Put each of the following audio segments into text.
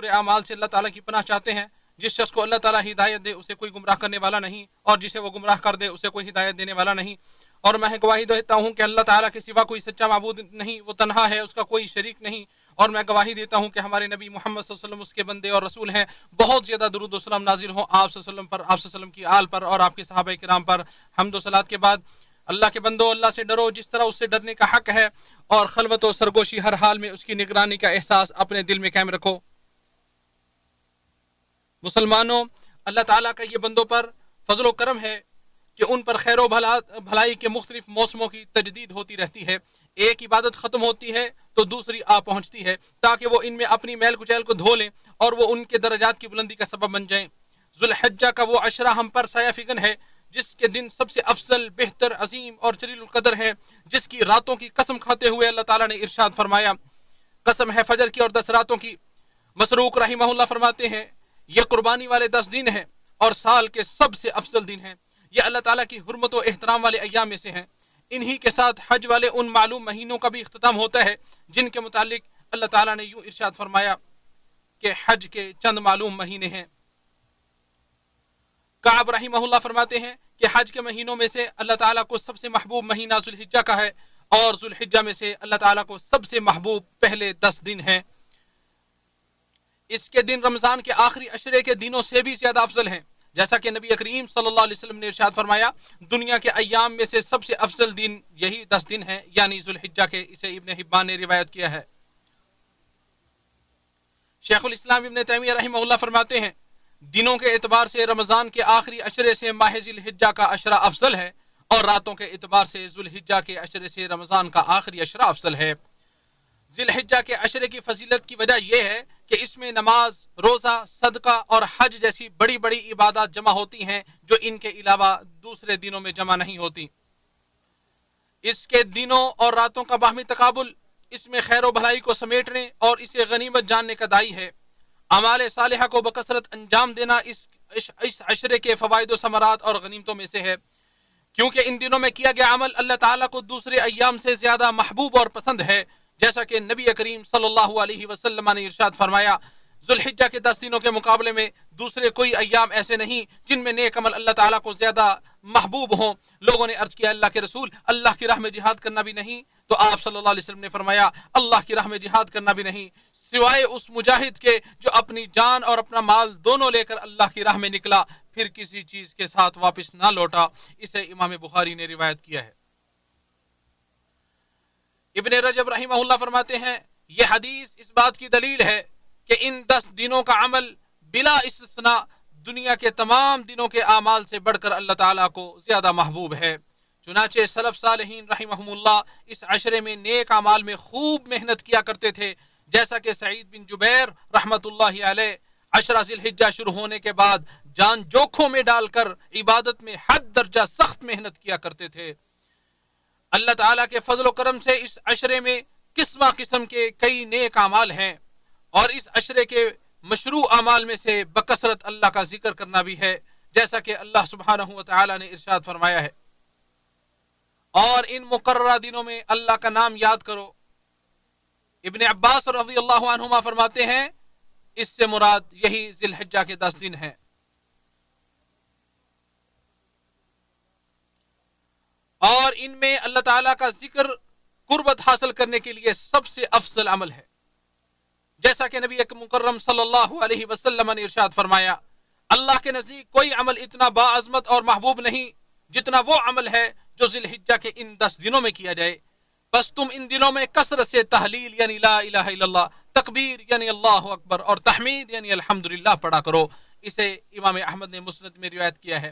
برے اعمال سے اللہ تعالیٰ کی پناہ چاہتے ہیں۔ جس شخص کو اللہ تعالیٰ ہدایت دے اسے کوئی گمراہ کرنے والا نہیں، اور جسے وہ گمراہ کر دے اسے کوئی ہدایت دینے والا نہیں۔ اور میں گواہی دیتا ہوں کہ اللہ تعالیٰ کے سوا کوئی سچا معبود نہیں، وہ تنہا ہے، اس کا کوئی شریک نہیں۔ اور میں گواہی دیتا ہوں کہ ہمارے نبی محمد صلی اللہ علیہ وسلم اس کے بندے اور رسول ہیں۔ بہت زیادہ درود و سلام نازل ہوں آپ صلی اللہ علیہ وسلم پر، آپ صلی اللہ علیہ وسلم کی آل پر اور آپ کے صحابہ کرام پر۔ حمد و صلات کے بعد اللہ کے بندو، اللہ سے ڈرو جس طرح اس سے ڈرنے کا حق ہے، اور خلوت و سرگوشی ہر حال میں اس کی نگرانی کا احساس اپنے دل میں قائم رکھو۔ مسلمانوں، اللہ تعالیٰ کا یہ بندوں پر فضل و کرم ہے کہ ان پر خیر و بھلائی کے مختلف موسموں کی تجدید ہوتی رہتی ہے۔ ایک عبادت ختم ہوتی ہے تو دوسری آ پہنچتی ہے، تاکہ وہ ان میں اپنی میل کچیل کو دھو لیں اور وہ ان کے درجات کی بلندی کا سبب بن جائیں۔ ذوالحجہ کا وہ عشرہ ہم پر سایہ فگن ہے، جس کے دن سب سے افضل، بہتر، عظیم اور جلیل القدر ہے، جس کی راتوں کی قسم کھاتے ہوئے اللہ تعالیٰ نے ارشاد فرمایا، قسم ہے فجر کی اور 10 راتوں کی۔ مسروق رحمہ اللہ فرماتے ہیں، یہ قربانی والے 10 دن ہیں اور سال کے سب سے افضل دن ہیں۔ یہ اللہ تعالیٰ کی حرمت و احترام والے ایام میں سے ہیں۔ انہی کے ساتھ حج والے ان معلوم مہینوں کا بھی اختتام ہوتا ہے جن کے متعلق اللہ تعالیٰ نے یوں ارشاد فرمایا کہ حج کے چند معلوم مہینے ہیں۔ کعب رحمہ اللہ فرماتے ہیں کہ حج کے مہینوں میں سے اللہ تعالیٰ کو سب سے محبوب مہینہ ذوالحجہ کا ہے، اور ذوالحجہ میں سے اللہ تعالیٰ کو سب سے محبوب پہلے 10 دن ہیں۔ اس کے دن رمضان کے آخری عشرے کے دنوں سے بھی زیادہ افضل ہیں، جیسا کہ نبی کریم صلی اللہ علیہ وسلم نے ارشاد فرمایا، دنیا کے ایام میں سے سب سے افضل دن یہی 10 دن ہیں، یعنی ذوالحجہ کے۔ اسے ابن حبان نے روایت کیا ہے۔ شیخ الاسلام ابن تیمیہ رحمہ اللہ فرماتے ہیں، دنوں کے اعتبار سے رمضان کے آخری عشرے سے ماہ ذی الحجہ کا عشرہ افضل ہے، اور راتوں کے اعتبار سے ذوالحجہ کے عشرے سے رمضان کا آخری عشرہ افضل ہے۔ ذی الحجہ کے عشرے کی فضیلت کی وجہ یہ ہے کہ اس میں نماز، روزہ، صدقہ اور حج جیسی بڑی بڑی عبادات جمع ہوتی ہیں جو ان کے علاوہ دوسرے دنوں میں جمع نہیں ہوتی۔ اس کے دنوں اور راتوں کا باہمی تقابل اس میں خیر و بھلائی کو سمیٹنے اور اسے غنیمت جاننے کا داعی ہے۔ اعمال صالحہ کو بکثرت انجام دینا اس عشرے کے فوائد و ثمرات اور غنیمتوں میں سے ہے، کیونکہ ان دنوں میں کیا گیا عمل اللہ تعالیٰ کو دوسرے ایام سے زیادہ محبوب اور پسند ہے، جیسا کہ نبی کریم صلی اللہ علیہ وسلم نے ارشاد فرمایا، ذوالحجہ کے 10 دنوں کے مقابلے میں دوسرے کوئی ایام ایسے نہیں جن میں نیک عمل اللہ تعالیٰ کو زیادہ محبوب ہوں۔ لوگوں نے عرض کیا، اللہ کے رسول، اللہ کی راہ میں جہاد کرنا بھی نہیں؟ تو آپ صلی اللہ علیہ وسلم نے فرمایا، اللہ کی راہ میں جہاد کرنا بھی نہیں سوائے اس مجاہد کے جو اپنی جان اور اپنا مال دونوں لے کر اللہ کی راہ میں نکلا، پھر کسی چیز کے ساتھ واپس نہ لوٹا۔ اسے امام بخاری نے روایت کیا ہے۔ ابن رجب رحمہ اللہ فرماتے ہیں، یہ حدیث اس بات کی دلیل ہے کہ ان 10 دنوں کا عمل بلا استثناء دنیا کے تمام دنوں کے اعمال سے بڑھ کر اللہ تعالیٰ کو زیادہ محبوب ہے۔ چنانچہ سلف صالحین رحمہم اللہ اس عشرے میں نیک اعمال میں خوب محنت کیا کرتے تھے، جیسا کہ سعید بن جبیر رحمت اللہ علیہ عشرہ ذی الحجہ شروع ہونے کے بعد جان جوکھوں میں ڈال کر عبادت میں حد درجہ سخت محنت کیا کرتے تھے۔ اللہ تعالیٰ کے فضل و کرم سے اس عشرے میں قسمہ قسم کے کئی نیک اعمال ہیں، اور اس عشرے کے مشروع اعمال میں سے بکثرت اللہ کا ذکر کرنا بھی ہے، جیسا کہ اللہ سبحانہ وتعالی نے ارشاد فرمایا ہے، اور ان مقررہ دنوں میں اللہ کا نام یاد کرو۔ ابن عباس رضی اللہ عنہما فرماتے ہیں، اس سے مراد یہی ذی الحجہ کے 10 دن ہیں۔ اور ان میں اللہ تعالیٰ کا ذکر قربت حاصل کرنے کے لیے سب سے افضل عمل ہے، جیسا کہ نبی مکرم صلی اللہ علیہ وسلم نے ارشاد فرمایا، اللہ کے نزدیک کوئی عمل اتنا باعظمت اور محبوب نہیں جتنا وہ عمل ہے جو ذی الحجہ کے ان 10 دنوں میں کیا جائے، بس تم ان دنوں میں کثرت سے تحلیل یعنی لا الہ الا اللہ، تکبیر یعنی اللہ اکبر، اور تحمید یعنی الحمدللہ پڑھا کرو۔ اسے امام احمد نے مسند میں روایت کیا ہے۔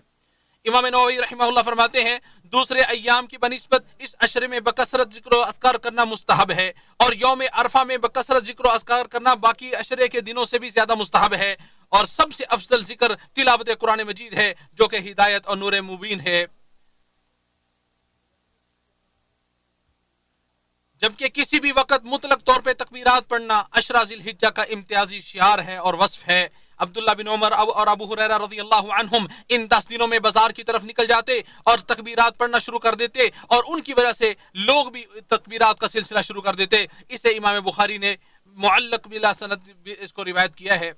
امام نووی رحمہ اللہ فرماتے ہیں، دوسرے ایام کی بنسبت اس عشرے میں بکثرت ذکر و اذکار کرنا مستحب ہے، اور یوم عرفہ میں بکثرت ذکر و اذکار کرنا باقی عشرے کے دنوں سے بھی زیادہ مستحب ہے، اور سب سے افضل ذکر تلاوت قرآن مجید ہے جو کہ ہدایت اور نور مبین ہے۔ جبکہ کسی بھی وقت مطلق طور پہ تکبیرات پڑھنا عشرہ ذی الحجہ کا امتیازی شعار ہے اور وصف ہے۔ عبداللہ بن عمر اور ابو ہریرہ رضی اللہ عنہم ان 10 دنوں میں بازار کی طرف نکل جاتے اور تکبیرات پڑھنا شروع کر دیتے، اور ان کی وجہ سے لوگ بھی تکبیرات کا سلسلہ شروع کر دیتے۔ اسے امام بخاری نے معلق بلا سند اس کو روایت کیا ہے.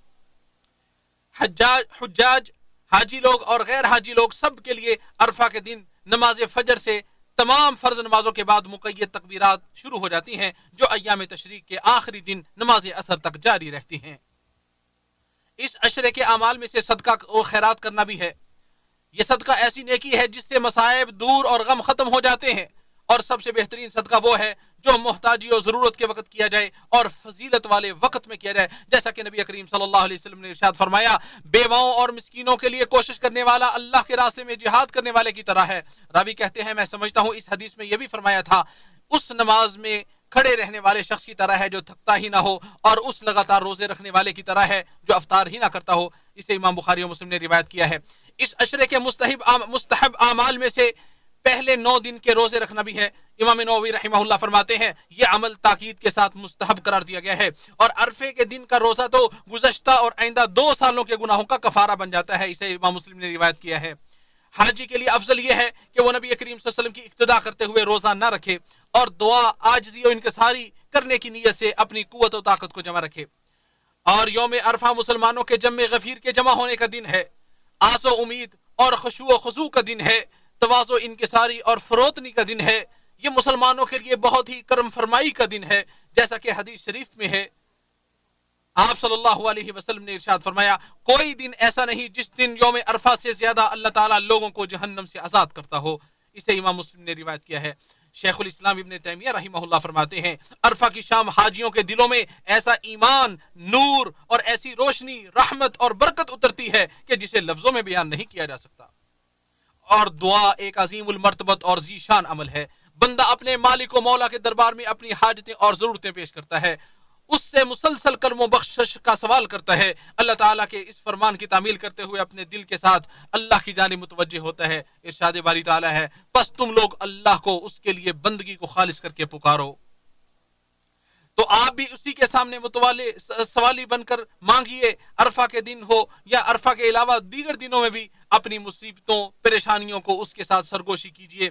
حجاج حاجی لوگ اور غیر حاجی لوگ سب کے لیے عرفہ کے دن نماز فجر سے تمام فرض نمازوں کے بعد مقید تکبیرات شروع ہو جاتی ہیں جو ایام تشریق کے آخری دن نماز عصر تک جاری رہتی ہیں. اس عشرے کے اعمال میں سے صدقہ و خیرات کرنا بھی ہے. یہ صدقہ ایسی نیکی ہے جس سے مصائب دور اور غم ختم ہو جاتے ہیں، اور سب سے بہترین صدقہ وہ ہے جو محتاجی اور ضرورت کے وقت کیا جائے اور فضیلت والے وقت میں کیا جائے، جیسا کہ نبی کریم صلی اللہ علیہ وسلم نے ارشاد فرمایا بیواؤں اور مسکینوں کے لیے کوشش کرنے والا اللہ کے راستے میں جہاد کرنے والے کی طرح ہے. راوی کہتے ہیں میں سمجھتا ہوں اس حدیث میں یہ بھی فرمایا تھا اس نماز میں کھڑے رہنے والے شخص کی طرح ہے جو تھکتا ہی نہ ہو، اور اس لگاتار روزے رکھنے والے کی طرح ہے جو افطار ہی نہ کرتا ہو. اسے امام بخاری و مسلم نے روایت کیا ہے. اس عشرے کے مستحب اعمال میں سے پہلے 9 دن کے روزے رکھنا بھی ہے. امام نووی رحمہ اللہ فرماتے ہیں یہ عمل تاکید کے ساتھ مستحب قرار دیا گیا ہے، اور عرفے کے دن کا روزہ تو گزشتہ اور آئندہ 2 سالوں کے گناہوں کا کفارہ بن جاتا ہے. اسے امام مسلم نے روایت کیا ہے. حاجی کے لیے افضل یہ ہے کہ وہ نبی کریم صلی اللہ علیہ وسلم کی اقتدا کرتے ہوئے روزہ نہ رکھے اور دعا عاجزی و انکساری کرنے کی نیت سے اپنی قوت و طاقت کو جمع رکھے. اور یوم عرفہ مسلمانوں کے جمع غفیر کے جمع ہونے کا دن ہے، آس و امید اور خشوع و خضوع کا دن ہے، تواضع انکساری اور فروتنی کا دن ہے. یہ مسلمانوں کے لیے بہت ہی کرم فرمائی کا دن ہے، جیسا کہ حدیث شریف میں ہے. آپ صلی اللہ علیہ وسلم نے ارشاد فرمایا کوئی دن ایسا نہیں جس دن یوم عرفہ سے زیادہ اللہ تعالیٰ لوگوں کو جہنم سے آزاد کرتا ہو. اسے امام مسلم نے روایت کیا ہے. شیخ الاسلام ابن تیمیہ رحمہ اللہ فرماتے ہیں عرفہ کی شام حاجیوں کے دلوں میں ایسا ایمان، نور اور ایسی روشنی، رحمت اور برکت اترتی ہے کہ جسے لفظوں میں بیان نہیں کیا جا سکتا. اور دعا ایک عظیم المرتبت اور ذیشان عمل ہے. بندہ اپنے مالک و مولا کے دربار میں اپنی حاجتیں اور ضرورتیں پیش کرتا ہے، اس سے مسلسل کرم و بخشش کا سوال کرتا ہے، اللہ تعالیٰ کے اس فرمان کی تعمیل کرتے ہوئے اپنے دل کے ساتھ اللہ کی جانب متوجہ ہوتا ہے. ارشاد باری تعالیٰ ہے بس تم لوگ اللہ کو اس کے لیے بندگی کو خالص کر کے پکارو. تو آپ بھی اسی کے سامنے سوالی بن کر مانگیے. عرفہ کے دن ہو یا عرفہ کے علاوہ دیگر دنوں میں بھی اپنی مصیبتوں پریشانیوں کو اس کے ساتھ سرگوشی کیجیے.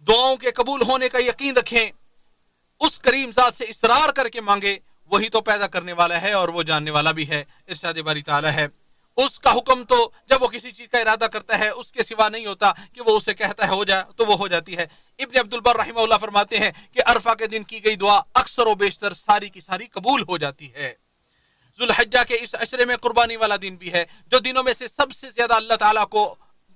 دعاؤں کے قبول ہونے کا یقین رکھیں. اس کریم ذات سے اصرار کر کے مانگے، وہی تو پیدا کرنے والا ہے اور وہ جاننے والا بھی ہے. ارشاد باری تعالیٰ ہے اس کا حکم تو جب وہ کسی چیز کا ارادہ کرتا ہے اس کے سوا نہیں ہوتا کہ وہ اسے کہتا ہے ہو جائے تو وہ ہو جاتی ہے. ابن عبد البر رحمہ اللہ فرماتے ہیں کہ عرفہ کے دن کی گئی دعا اکثر و بیشتر ساری کی ساری قبول ہو جاتی ہے. ذوالحجہ کے اس عشرے میں قربانی والا دن بھی ہے جو دنوں میں سے سب سے زیادہ اللہ تعالیٰ کو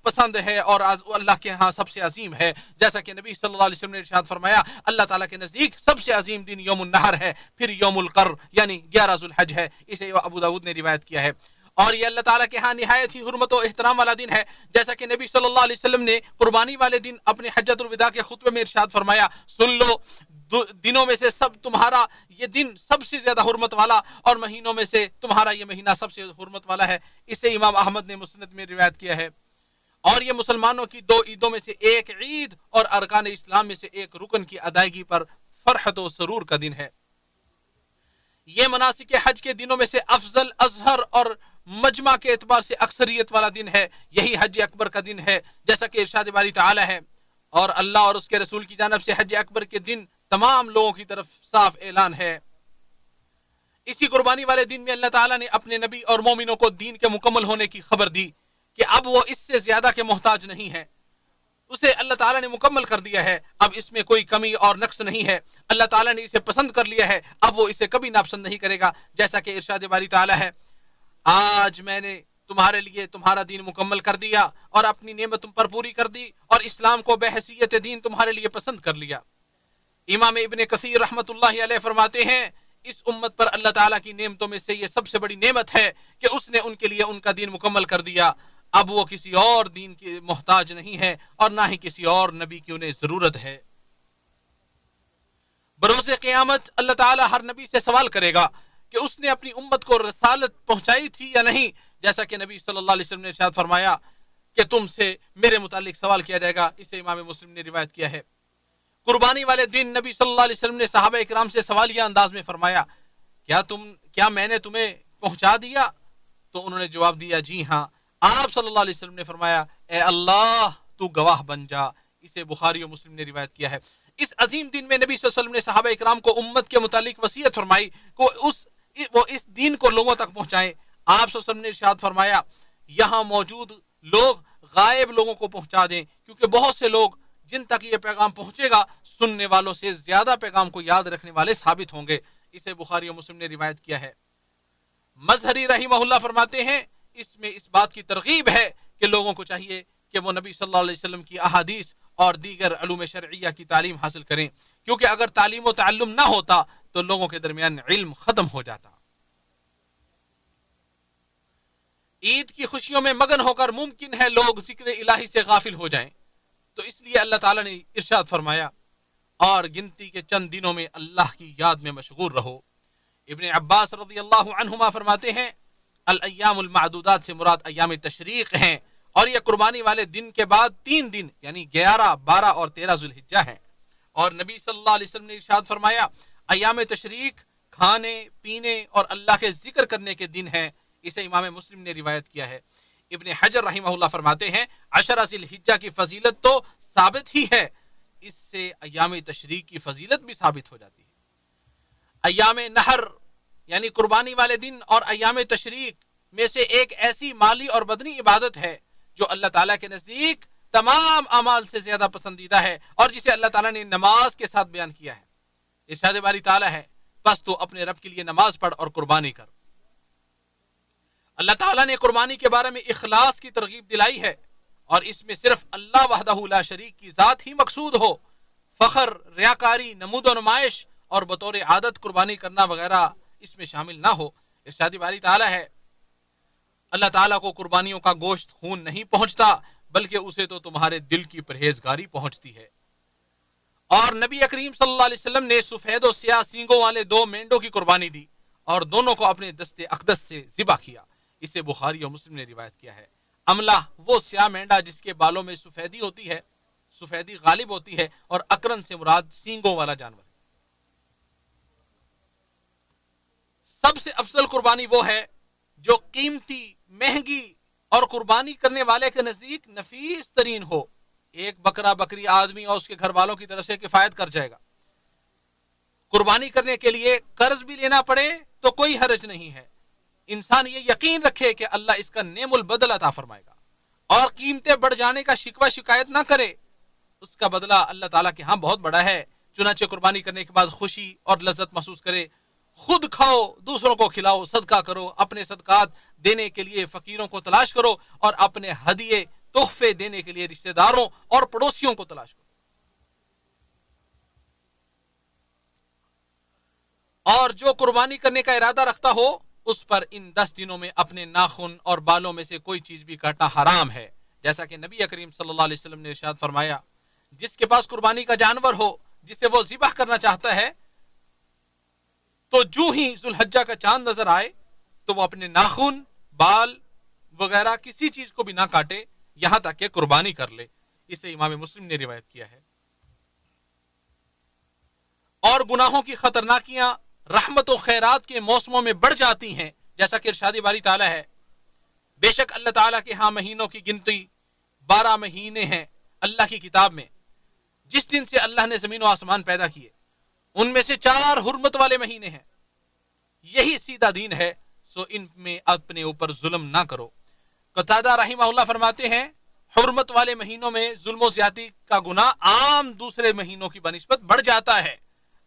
پسند ہے اور اللہ کے ہاں سب سے عظیم ہے. جیسا کہ نبی صلی اللہ علیہ وسلم نے ارشاد فرمایا اللہ تعالیٰ کے نزدیک سب سے عظیم دن یوم النحر ہے، پھر یوم القر یعنی 11 ذوالحج ہے. اسے ابو داؤد نے روایت کیا ہے. اور یہ اللہ تعالیٰ کے ہاں نہایت ہی حرمت و احترام والا دن ہے، جیسا کہ نبی صلی اللہ علیہ وسلم نے قربانی والے دن اپنے حجۃ الوداع کے خطبے میں ارشاد فرمایا سن لو دنوں میں سے تمہارا یہ دن سب سے زیادہ حرمت والا اور مہینوں میں سے تمہارا یہ مہینہ سب سے حرمت والا ہے. اسے امام احمد نے مسند میں روایت کیا ہے. اور یہ مسلمانوں کی 2 عیدوں میں سے ایک عید اور ارکان اسلام میں سے ایک رکن کی ادائیگی پر فرحت و سرور کا دن ہے. یہ مناسک حج کے دنوں میں سے افضل، اظہر اور مجمع کے اعتبار سے اکثریت والا دن ہے. یہی حج اکبر کا دن ہے، جیسا کہ ارشاد باری تعالیٰ ہے اور اللہ اور اس کے رسول کی جانب سے حج اکبر کے دن تمام لوگوں کی طرف صاف اعلان ہے. اسی قربانی والے دن میں اللہ تعالیٰ نے اپنے نبی اور مومنوں کو دین کے مکمل ہونے کی خبر دی کہ اب وہ اس سے زیادہ کے محتاج نہیں ہے. اسے اللہ تعالیٰ نے مکمل کر دیا ہے، اب اس میں کوئی کمی اور نقص نہیں ہے. اللہ تعالیٰ نے اسے پسند کر لیا ہے، اب وہ اسے کبھی ناپسند نہیں کرے گا. جیسا کہ ارشاد باری تعالیٰ ہے آج میں نے تمہارے لیے تمہارا دین مکمل کر دیا اور اپنی نعمت تم پر پوری کر دی اور اسلام کو بحیثیت دین تمہارے لیے پسند کر لیا. امام ابن کثیر رحمت اللہ علیہ فرماتے ہیں اس امت پر اللہ تعالیٰ کی نعمتوں میں سے یہ سب سے بڑی نعمت ہے کہ اس نے ان کے لیے ان کا دین مکمل کر دیا. اب وہ کسی اور دین کی محتاج نہیں ہے اور نہ ہی کسی اور نبی کی انہیں ضرورت ہے. بروز قیامت اللہ تعالیٰ ہر نبی سے سوال کرے گا کہ اس نے اپنی امت کو رسالت پہنچائی تھی یا نہیں. جیسا کہ نبی صلی اللہ علیہ وسلم نے ارشاد فرمایا کہ تم سے میرے متعلق سوال کیا جائے گا. اسے امام مسلم نے روایت کیا ہے. قربانی والے دن نبی صلی اللہ علیہ وسلم نے صحابہ اکرام سے سوالیہ انداز میں فرمایا کیا میں نے تمہیں پہنچا دیا؟ تو انہوں نے جواب دیا جی ہاں. آپ صلی اللہ علیہ وسلم نے فرمایا اے اللہ تو گواہ بن جا. اسے بخاری و مسلم نے روایت کیا ہے. اس عظیم دن میں نبی صلی اللہ علیہ وسلم نے صحابہ اکرام کو امت کے متعلق وصیت فرمائی کہ اس وہ اس دین کو لوگوں تک پہنچائیں۔ آپ صلی اللہ علیہ وسلم نے ارشاد فرمایا یہاں موجود لوگ غائب لوگوں کو پہنچا دیں، کیونکہ بہت سے لوگ جن تک یہ پیغام پہنچے گا سننے والوں سے زیادہ پیغام کو یاد رکھنے والے ثابت ہوں گے۔ اسے بخاری و مسلم نے روایت کیا ہے۔ مظہری رحمہ اللہ فرماتے ہیں اس میں اس بات کی ترغیب ہے کہ لوگوں کو چاہیے کہ وہ نبی صلی اللہ علیہ وسلم کی احادیث اور دیگر علوم شرعیہ کی تعلیم حاصل کریں، کیونکہ اگر تعلیم و تعلم نہ ہوتا تو لوگوں کے درمیان علم ختم ہو جاتا۔ عید کی خوشیوں میں مگن ہو کر ممکن ہے لوگ ذکر الہی سے غافل ہو جائیں، تو اس لیے اللہ تعالیٰ نے ارشاد فرمایا اور گنتی کے چند دنوں میں اللہ کی یاد میں مشغول رہو۔ ابن عباس رضی اللہ عنہما فرماتے ہیں الایام المعدودات سے مراد ایام تشریق ہیں، اور یہ قربانی والے دن کے بعد 3 دن یعنی 11، 12 اور 13 ذو الحجہ ہیں۔ اور نبی صلی اللہ علیہ وسلم نے ارشاد فرمایا ایام تشریق کھانے پینے اور اللہ کے ذکر کرنے کے دن ہیں۔ اسے امام مسلم نے روایت کیا ہے۔ ابن حجر رحمہ اللہ فرماتے ہیں عشرہ ذی الحجہ کی فضیلت تو ثابت ہی ہے، اس سے ایام تشریق کی فضیلت بھی ثابت ہو جاتی ہے۔ ایام نحر یعنی قربانی والے دن اور ایام تشریق میں سے ایک ایسی مالی اور بدنی عبادت ہے جو اللہ تعالیٰ کے نزدیک تمام اعمال سے زیادہ پسندیدہ ہے، اور جسے اللہ تعالیٰ نے نماز کے ساتھ بیان کیا ہے۔ ارشاد باری تعالیٰ ہے بس تو اپنے رب کے لیے نماز پڑھ اور قربانی کر۔ اللہ تعالیٰ نے قربانی کے بارے میں اخلاص کی ترغیب دلائی ہے، اور اس میں صرف اللہ وحدہ لا شریک کی ذات ہی مقصود ہو، فخر، ریاکاری، نمود و نمائش اور بطور عادت قربانی کرنا وغیرہ اس میں شامل نہ ہو۔ ارشاد باری تعالیٰ ہے اللہ تعالیٰ کو قربانیوں کا گوشت خون نہیں پہنچتا، بلکہ اسے تو تمہارے دل کی پرہیزگاری پہنچتی ہے۔ اور نبی کریم صلی اللہ علیہ وسلم نے سفید و سیاہ سینگوں والے 2 مینڈوں کی قربانی دی اور دونوں کو اپنے دست اقدس سے ذبح کیا۔ اسے بخاری اور مسلم نے روایت کیا ہے۔ املہ وہ سیاہ مینڈا جس کے بالوں میں سفیدی ہوتی ہے، سفیدی غالب ہوتی ہے، اور اقرن سے مراد سینگوں والا جانور ہے۔ سب سے افضل قربانی وہ ہے جو قیمتی، مہنگی اور قربانی کرنے والے کے نزدیک نفیس ترین ہو۔ ایک بکرا بکری آدمی اور اس کے گھر والوں کی طرف سے کفایت کر جائے گا۔ قربانی کرنے کے لیے قرض بھی لینا پڑے تو کوئی حرج نہیں ہے، انسان یہ یقین رکھے کہ اللہ اس کا نعم البدل عطا فرمائے گا، اور قیمتیں بڑھ جانے کا شکوہ شکایت نہ کرے، اس کا بدلہ اللہ تعالیٰ کے ہاں بہت بڑا ہے۔ چنانچہ قربانی کرنے کے بعد خوشی اور لذت محسوس کرے، خود کھاؤ، دوسروں کو کھلاؤ، صدقہ کرو، اپنے صدقات دینے کے لیے فقیروں کو تلاش کرو، اور اپنے ہدیے تحفے دینے کے لیے رشتہ داروں اور پڑوسیوں کو تلاش کرو۔ اور جو قربانی کرنے کا ارادہ رکھتا ہو اس پر ان 10 دنوں میں اپنے ناخن اور بالوں میں سے کوئی چیز بھی کاٹنا حرام ہے، جیسا کہ نبی کریم صلی اللہ علیہ وسلم نے ارشاد فرمایا جس کے پاس قربانی کا جانور ہو جسے وہ ذبح کرنا چاہتا ہے تو جو ہی ذو الحجہ کا چاند نظر آئے تو وہ اپنے ناخن، بال وغیرہ کسی چیز کو بھی نہ کاٹے یہاں تک کہ قربانی کر لے۔ اسے امام مسلم نے روایت کیا ہے۔ اور گناہوں کی خطرناکیاں رحمت و خیرات کے موسموں میں بڑھ جاتی ہیں، جیسا کہ ارشاد باری تعالیٰ ہے بے شک اللہ تعالیٰ کے ہاں مہینوں کی گنتی 12 مہینے ہیں اللہ کی کتاب میں، جس دن سے اللہ نے زمین و آسمان پیدا کیے ان میں سے 4 حرمت والے مہینے ہیں، یہی سیدھا دین ہے، سو ان میں اپنے اوپر ظلم نہ کرو۔ قتادہ رحمہ اللہ فرماتے ہیں حرمت والے مہینوں میں ظلم و زیادتی کا گناہ عام دوسرے مہینوں کی بنسبت بڑھ جاتا ہے،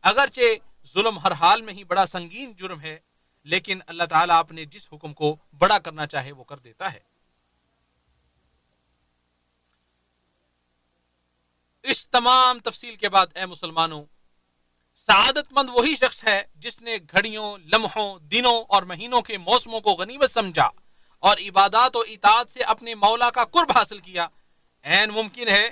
اگرچہ ظلم ہر حال میں ہی بڑا سنگین جرم ہے، لیکن اللہ تعالیٰ اپنے جس حکم کو بڑا کرنا چاہے وہ کر دیتا ہے۔ اس تمام تفصیل کے بعد اے مسلمانوں، سعادت مند وہی شخص ہے جس نے گھڑیوں، لمحوں، دنوں اور مہینوں کے موسموں کو غنیمت سمجھا اور عبادات و اطاعت سے اپنے مولا کا قرب حاصل کیا۔ عین ممکن ہے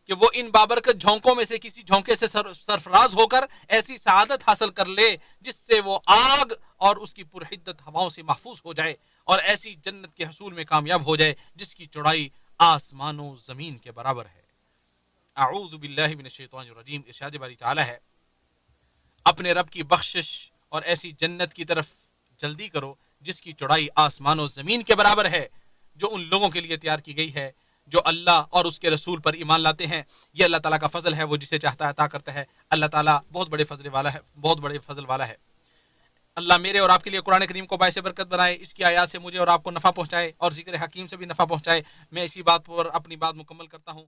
کہ وہ ان بابرکت جھونکوں میں سے کسی جھونکے سے سرفراز ہو کر ایسی سعادت حاصل کر لے جس سے وہ آگ اور اس کی پرحدت ہواؤں سے محفوظ ہو جائے، اور ایسی جنت کے حصول میں کامیاب ہو جائے جس کی چوڑائی آسمان و زمین کے برابر ہے۔ اعوذ باللہ من الشیطان الرجیم۔ ارشاد باری تعالیٰ ہے اپنے رب کی بخشش اور ایسی جنت کی طرف جلدی کرو جس کی چوڑائی آسمان و زمین کے برابر ہے، جو ان لوگوں کے لیے تیار کی گئی ہے جو اللہ اور اس کے رسول پر ایمان لاتے ہیں۔ یہ اللہ تعالیٰ کا فضل ہے، وہ جسے چاہتا ہے عطا کرتا ہے۔ اللہ تعالیٰ بہت بڑے فضل والا ہے، بہت بڑے فضل والا ہے۔ اللہ میرے اور آپ کے لیے قرآن کریم کو باعث برکت بنائے، اس کی آیات سے مجھے اور آپ کو نفع پہنچائے اور ذکر حکیم سے بھی نفع پہنچائے۔ میں اسی بات پر اپنی بات مکمل کرتا ہوں۔